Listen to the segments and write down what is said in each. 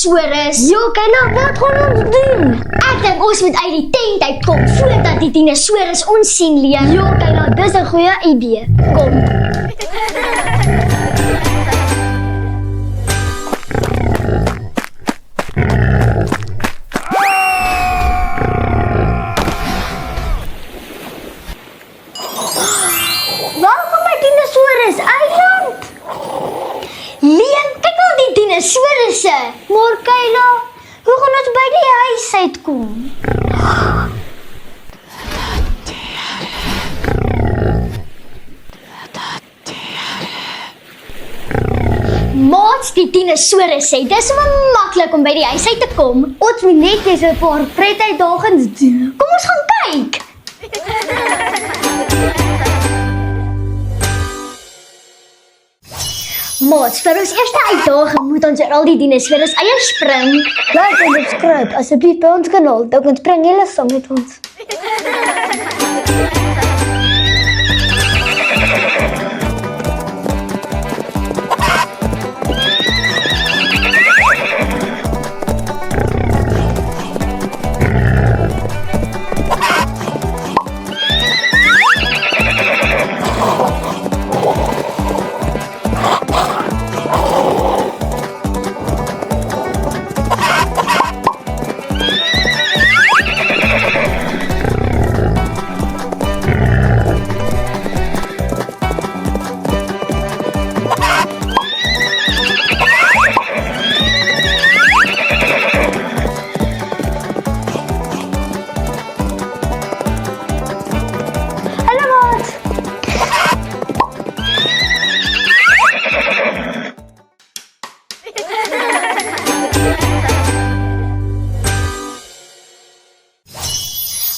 dinosourus. Jo, Kayla, wat gaan ons doen? Ek dink ons moet uit die tent uitkom voordat die dinosourus ons sien, Leon. Jo, Kayla, dis 'n goeie idee. Kom. Welkom by Dinosaurus Eiland. Leon, kyk al die dinosourusse. Maar Kayla, hoe gaan ons by die huis uitkom? Maats, die dinosourus sê, dis so maklik om by die huis uit te kom. Ons moet net eens 'n paar pretuitdagings doen. Kom ons gaan kyk. Maats, vir ons eerste uitdaging moet ons oor al die dinosourus eie spring. Like en subscribe asseblief by ons kanaal, dan kan spring julle saam met ons.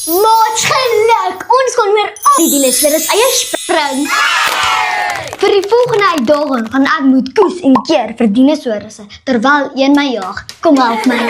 Maats, geluk! Ons kon weer al die dinosourus eie spring. Vir die volgende uitdaging gaan ek moet koes en keer vir dinosourusse terwyl een my jag. Kom help my.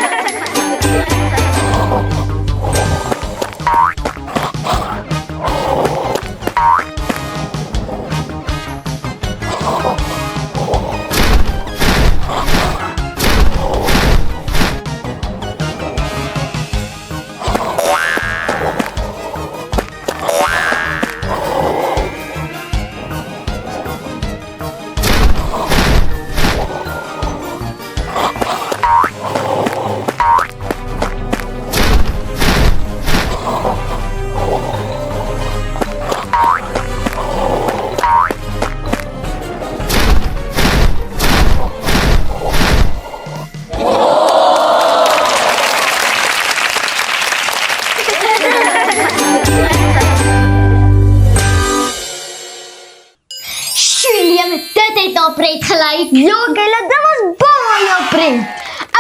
Dit het nou pret gelyk. Jo, Kayla, dit was baie pret.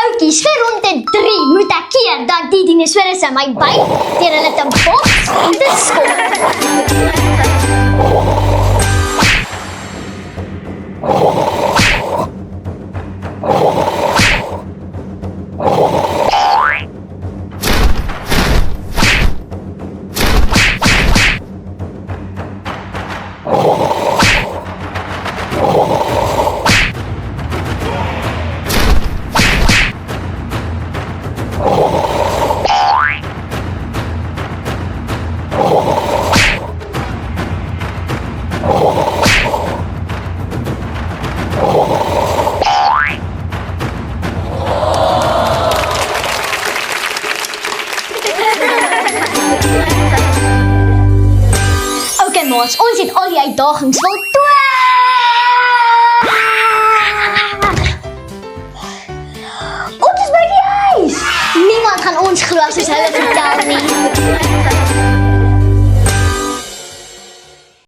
Oudjies, vir ronde 3 moet ek keer dat die dinosourusse my byt deur hulle te boks en te skop. Maats, ons het al die uitdagings voltooi. Ons is by die huis. Niemand gaan ons glo as hulle vertel nie.